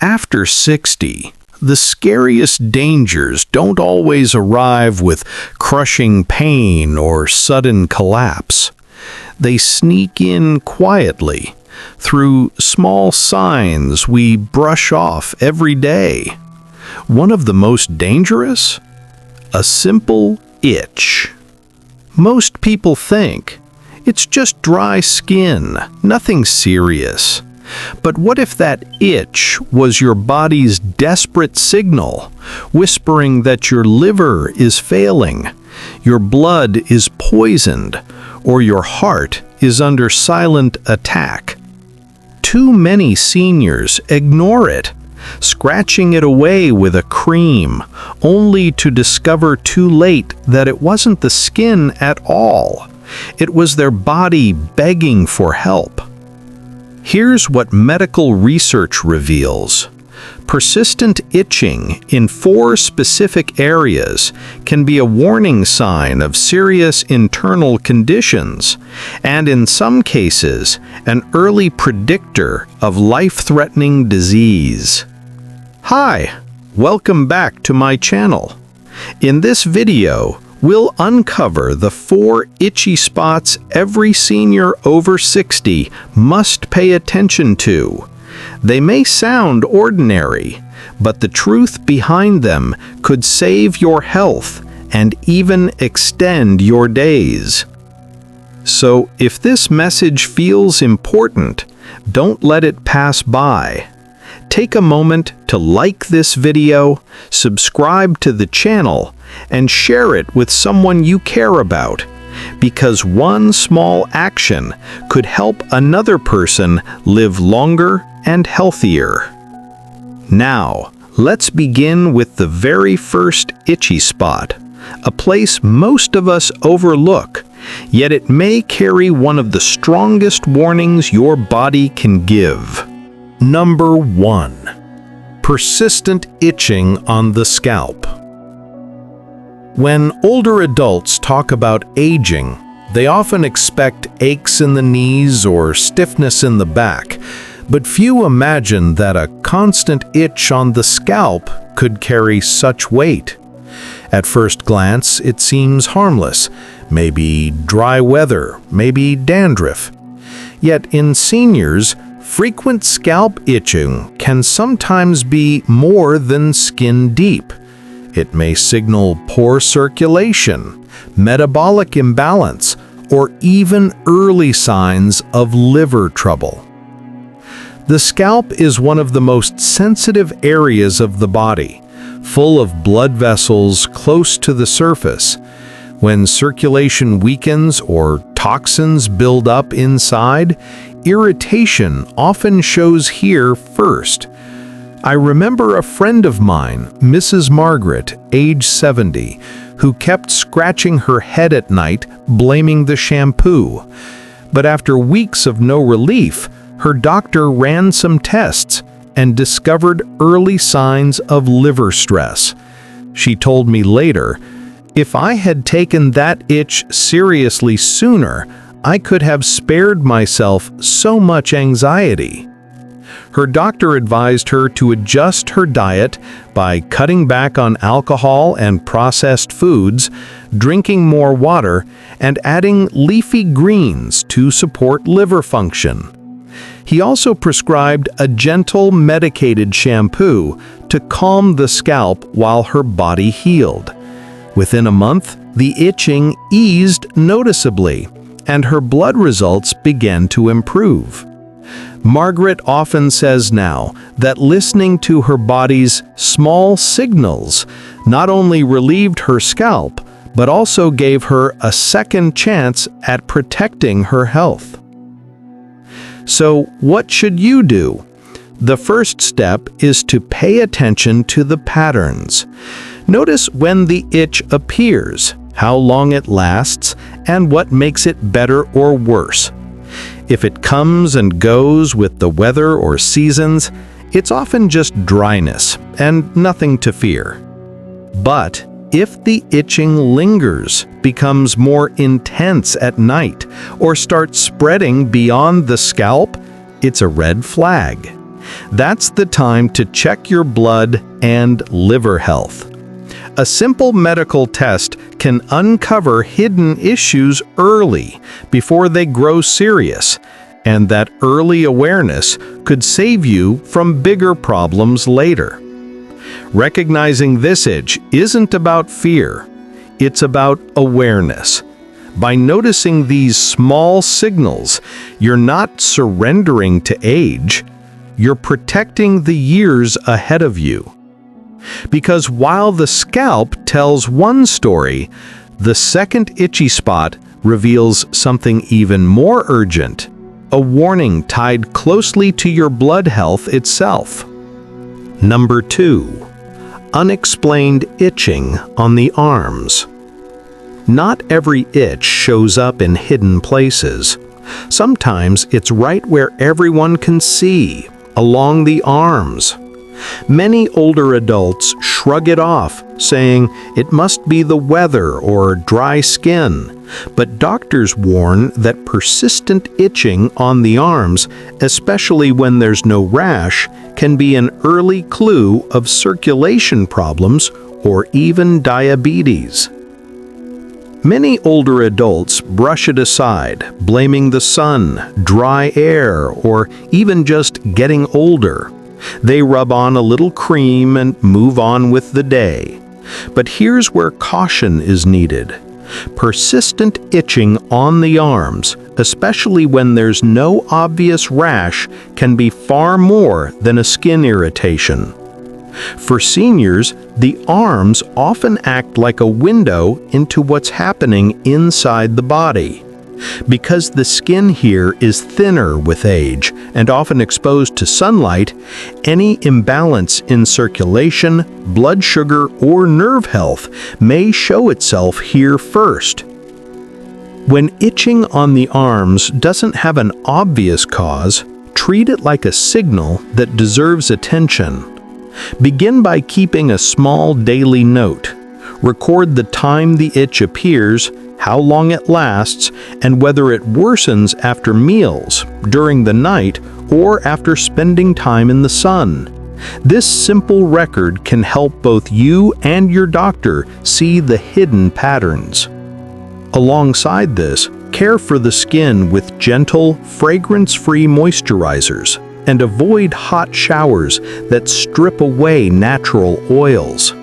After 60, the scariest dangers don't always arrive with crushing pain or sudden collapse. They sneak in quietly, through small signs we brush off every day. One of the most dangerous? A simple itch. Most people think it's just dry skin, nothing serious. But what if that itch was your body's desperate signal, whispering that your liver is failing, your blood is poisoned, or your heart is under silent attack? Too many seniors ignore it, scratching it away with a cream, only to discover too late that it wasn't the skin at all. It was their body begging for help. Here's what medical research reveals. Persistent itching in 4 specific areas can be a warning sign of serious internal conditions, and in some cases, an early predictor of life-threatening disease. Hi, welcome back to my channel. In this video, we'll uncover the 4 itchy spots every senior over 60 must pay attention to. They may sound ordinary, but the truth behind them could save your health and even extend your days. So, if this message feels important, don't let it pass by. Take a moment to like this video, subscribe to the channel, and share it with someone you care about, because one small action could help another person live longer and healthier. Now, let's begin with the very first itchy spot, a place most of us overlook, yet it may carry one of the strongest warnings your body can give. Number 1. Persistent itching on the scalp. When older adults talk about aging, they often expect aches in the knees or stiffness in the back, but few imagine that a constant itch on the scalp could carry such weight. At first glance, it seems harmless, maybe dry weather, maybe dandruff. Yet in seniors, frequent scalp itching can sometimes be more than skin deep. It may signal poor circulation, metabolic imbalance, or even early signs of liver trouble. The scalp is one of the most sensitive areas of the body, full of blood vessels close to the surface. When circulation weakens or toxins build up inside, irritation often shows here first. I remember a friend of mine, Mrs. Margaret, age 70, who kept scratching her head at night, blaming the shampoo. But after weeks of no relief, her doctor ran some tests and discovered early signs of liver stress. She told me later, "If I had taken that itch seriously sooner, I could have spared myself so much anxiety." Her doctor advised her to adjust her diet by cutting back on alcohol and processed foods, drinking more water, and adding leafy greens to support liver function. He also prescribed a gentle medicated shampoo to calm the scalp while her body healed. Within a month, the itching eased noticeably, and her blood results began to improve. Margaret often says now that listening to her body's small signals not only relieved her scalp, but also gave her a second chance at protecting her health. So, what should you do? The first step is to pay attention to the patterns. Notice when the itch appears, how long it lasts, and what makes it better or worse. If it comes and goes with the weather or seasons, it's often just dryness and nothing to fear. But if the itching lingers, becomes more intense at night, or starts spreading beyond the scalp, it's a red flag. That's the time to check your blood and liver health. A simple medical test can uncover hidden issues early before they grow serious, and that early awareness could save you from bigger problems later. Recognizing this itch isn't about fear, it's about awareness. By noticing these small signals, you're not surrendering to age, you're protecting the years ahead of you. Because while the scalp tells one story, the second itchy spot reveals something even more urgent, a warning tied closely to your blood health itself. Number 2. Unexplained itching on the arms. Not every itch shows up in hidden places. Sometimes it's right where everyone can see, along the arms. Many older adults shrug it off, saying it must be the weather or dry skin. But doctors warn that persistent itching on the arms, especially when there's no rash, can be an early clue of circulation problems or even diabetes. Many older adults brush it aside, blaming the sun, dry air, or even just getting older. They rub on a little cream and move on with the day. But here's where caution is needed. Persistent itching on the arms, especially when there's no obvious rash, can be far more than a skin irritation. For seniors, the arms often act like a window into what's happening inside the body. Because the skin here is thinner with age and often exposed to sunlight, any imbalance in circulation, blood sugar, or nerve health may show itself here first. When itching on the arms doesn't have an obvious cause, treat it like a signal that deserves attention. Begin by keeping a small daily note. Record the time the itch appears, how long it lasts, and whether it worsens after meals, during the night, or after spending time in the sun. This simple record can help both you and your doctor see the hidden patterns. Alongside this, care for the skin with gentle, fragrance-free moisturizers, and avoid hot showers that strip away natural oils.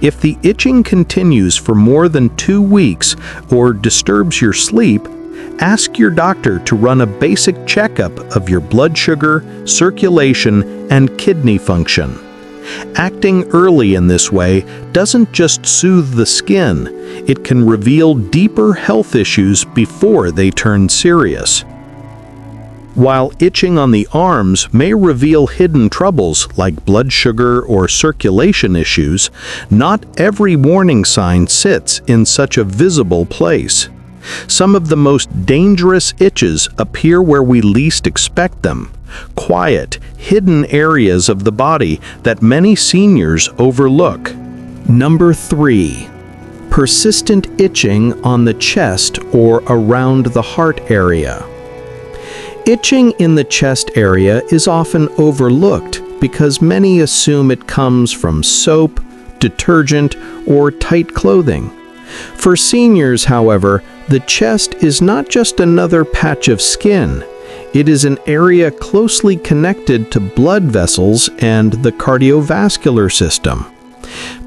If the itching continues for more than 2 weeks or disturbs your sleep, ask your doctor to run a basic checkup of your blood sugar, circulation, and kidney function. Acting early in this way doesn't just soothe the skin, it can reveal deeper health issues before they turn serious. While itching on the arms may reveal hidden troubles like blood sugar or circulation issues, not every warning sign sits in such a visible place. Some of the most dangerous itches appear where we least expect them, quiet, hidden areas of the body that many seniors overlook. Number 3. Persistent itching on the chest or around the heart area. Itching in the chest area is often overlooked because many assume it comes from soap, detergent, or tight clothing. For seniors, however, the chest is not just another patch of skin. It is an area closely connected to blood vessels and the cardiovascular system.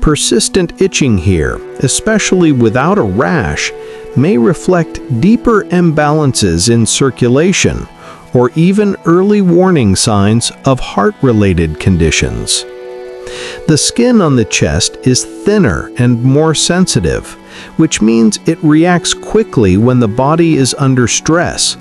Persistent itching here, especially without a rash, may reflect deeper imbalances in circulation, or even early warning signs of heart-related conditions. The skin on the chest is thinner and more sensitive, which means it reacts quickly when the body is under stress.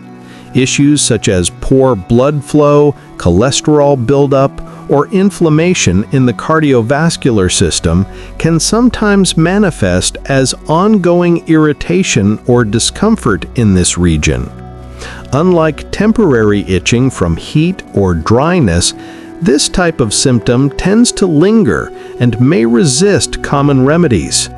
Issues such as poor blood flow, cholesterol buildup, or inflammation in the cardiovascular system can sometimes manifest as ongoing irritation or discomfort in this region. Unlike temporary itching from heat or dryness, this type of symptom tends to linger and may resist common remedies.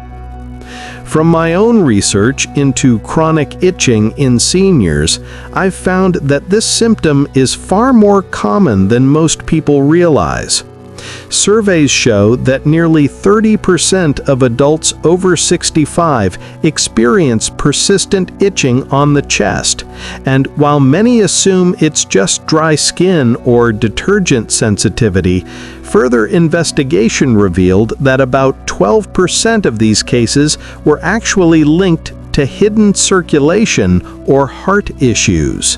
From my own research into chronic itching in seniors, I've found that this symptom is far more common than most people realize. Surveys show that nearly 30% of adults over 65 experience persistent itching on the chest, and while many assume it's just dry skin or detergent sensitivity, further investigation revealed that about 12% of these cases were actually linked to hidden circulation or heart issues.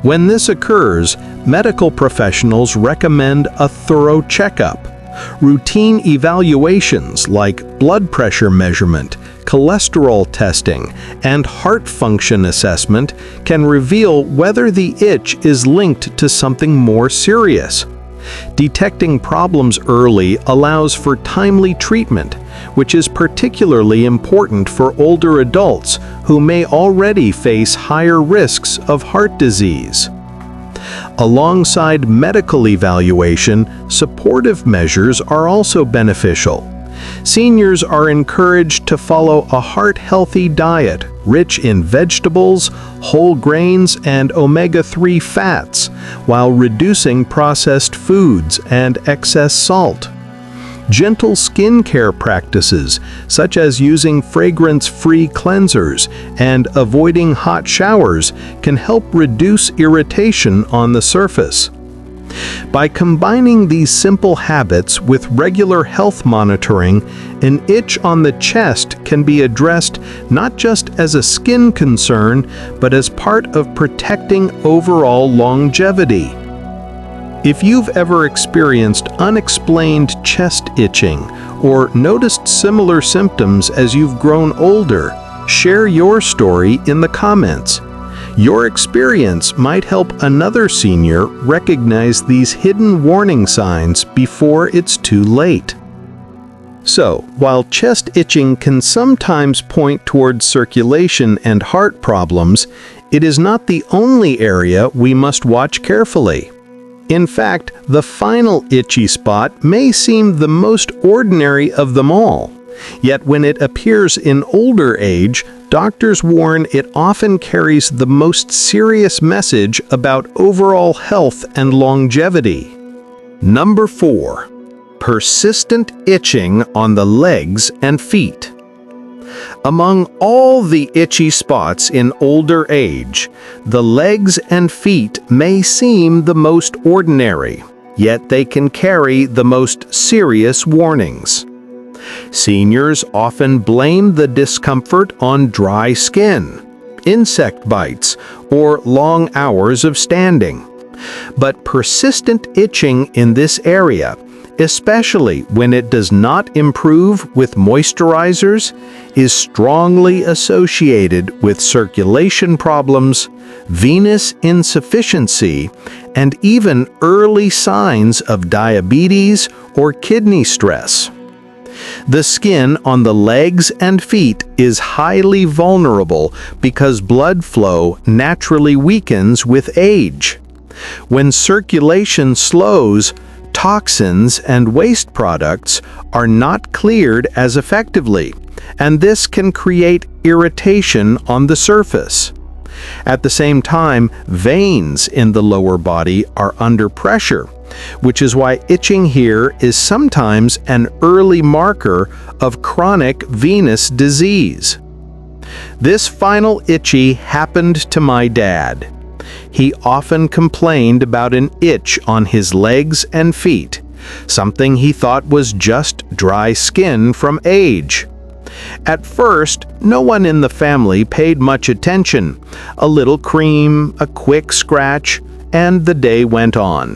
When this occurs, medical professionals recommend a thorough checkup. Routine evaluations like blood pressure measurement, cholesterol testing, and heart function assessment can reveal whether the itch is linked to something more serious. Detecting problems early allows for timely treatment, which is particularly important for older adults who may already face higher risks of heart disease. Alongside medical evaluation, supportive measures are also beneficial. Seniors are encouraged to follow a heart-healthy diet rich in vegetables, whole grains, and omega-3 fats, while reducing processed foods and excess salt. Gentle skincare practices, such as using fragrance-free cleansers and avoiding hot showers, can help reduce irritation on the surface. By combining these simple habits with regular health monitoring, an itch on the chest can be addressed not just as a skin concern, but as part of protecting overall longevity. If you've ever experienced unexplained chest itching or noticed similar symptoms as you've grown older, share your story in the comments. Your experience might help another senior recognize these hidden warning signs before it's too late. So, while chest itching can sometimes point towards circulation and heart problems, it is not the only area we must watch carefully. In fact, the final itchy spot may seem the most ordinary of them all. Yet when it appears in older age, doctors warn it often carries the most serious message about overall health and longevity. Number 4. Persistent itching on the legs and feet. Among all the itchy spots in older age, the legs and feet may seem the most ordinary, yet they can carry the most serious warnings. Seniors often blame the discomfort on dry skin, insect bites, or long hours of standing. But persistent itching in this area, especially when it does not improve with moisturizers, is strongly associated with circulation problems, venous insufficiency, and even early signs of diabetes or kidney stress. The skin on the legs and feet is highly vulnerable because blood flow naturally weakens with age. When circulation slows, toxins and waste products are not cleared as effectively, and this can create irritation on the surface. At the same time, veins in the lower body are under pressure, which is why itching here is sometimes an early marker of chronic venous disease. This final itchy happened to my dad. He often complained about an itch on his legs and feet, something he thought was just dry skin from age. At first, no one in the family paid much attention. A little cream, a quick scratch, and the day went on.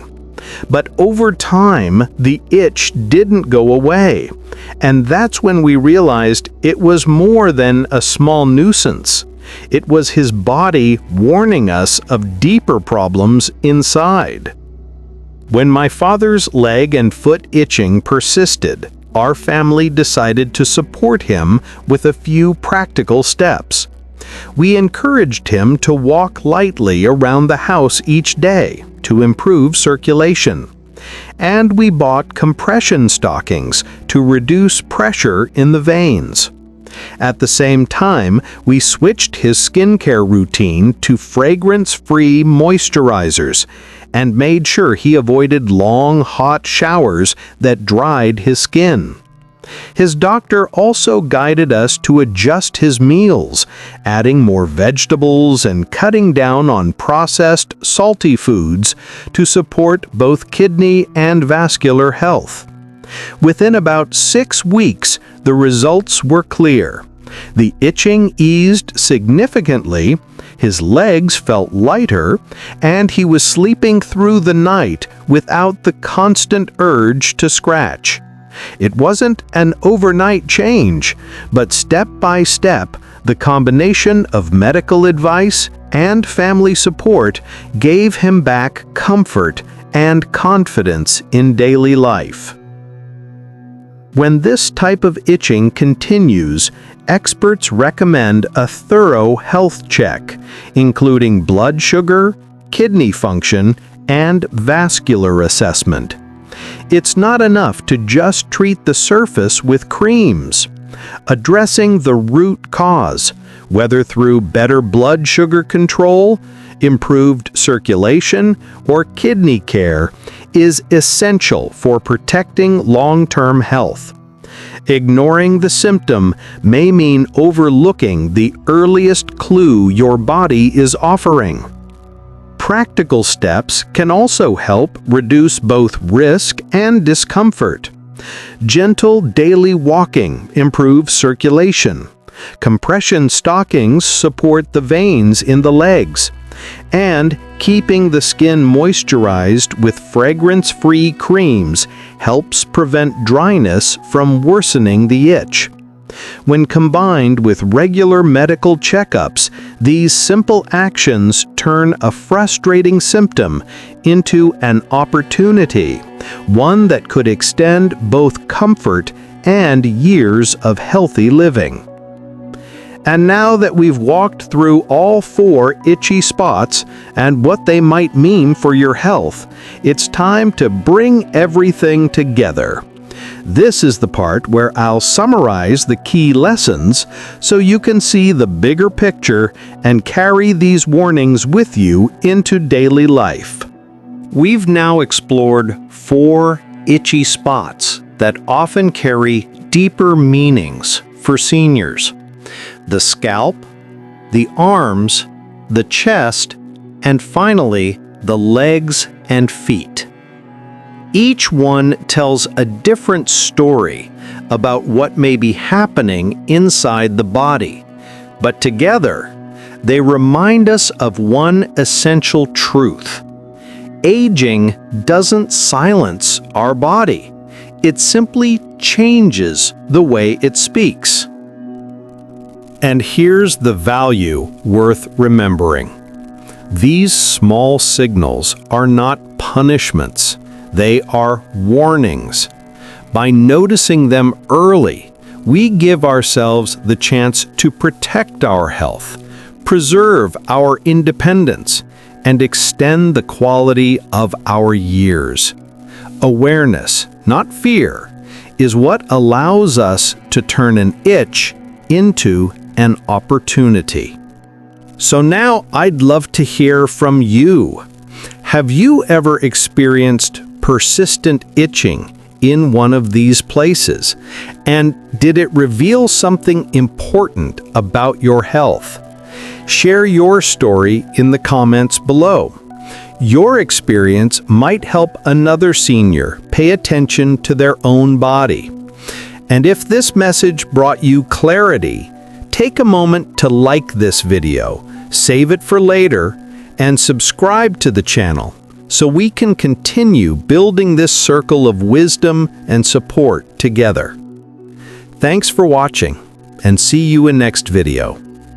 But over time, the itch didn't go away, and that's when we realized it was more than a small nuisance. It was his body warning us of deeper problems inside. When my father's leg and foot itching persisted, our family decided to support him with a few practical steps. We encouraged him to walk lightly around the house each day to improve circulation. And we bought compression stockings to reduce pressure in the veins. At the same time, we switched his skincare routine to fragrance-free moisturizers and made sure he avoided long, hot showers that dried his skin. His doctor also guided us to adjust his meals, adding more vegetables and cutting down on processed, salty foods to support both kidney and vascular health. Within about 6 weeks, the results were clear. The itching eased significantly, his legs felt lighter, and he was sleeping through the night without the constant urge to scratch. It wasn't an overnight change, but step by step, the combination of medical advice and family support gave him back comfort and confidence in daily life. When this type of itching continues, experts recommend a thorough health check, including blood sugar, kidney function, and vascular assessment. It's not enough to just treat the surface with creams. Addressing the root cause, whether through better blood sugar control, improved circulation, or kidney care, is essential for protecting long-term health. Ignoring the symptom may mean overlooking the earliest clue your body is offering. Practical steps can also help reduce both risk and discomfort. Gentle daily walking improves circulation. Compression stockings support the veins in the legs. And keeping the skin moisturized with fragrance-free creams helps prevent dryness from worsening the itch. When combined with regular medical checkups, these simple actions turn a frustrating symptom into an opportunity, one that could extend both comfort and years of healthy living. And now that we've walked through all 4 itchy spots and what they might mean for your health, it's time to bring everything together. This is the part where I'll summarize the key lessons so you can see the bigger picture and carry these warnings with you into daily life. We've now explored 4 itchy spots that often carry deeper meanings for seniors: the scalp, the arms, the chest, and finally, the legs and feet. Each one tells a different story about what may be happening inside the body, but together, they remind us of one essential truth. Aging doesn't silence our body. It simply changes the way it speaks. And here's the value worth remembering. These small signals are not punishments. They are warnings. By noticing them early, we give ourselves the chance to protect our health, preserve our independence, and extend the quality of our years. Awareness, not fear, is what allows us to turn an itch into an opportunity. So now I'd love to hear from you. Have you ever experienced persistent itching in one of these places? And did it reveal something important about your health? Share your story in the comments below. Your experience might help another senior pay attention to their own body. And if this message brought you clarity, take a moment to like this video, save it for later, and subscribe to the channel so we can continue building this circle of wisdom and support together. Thanks for watching, and see you in next video.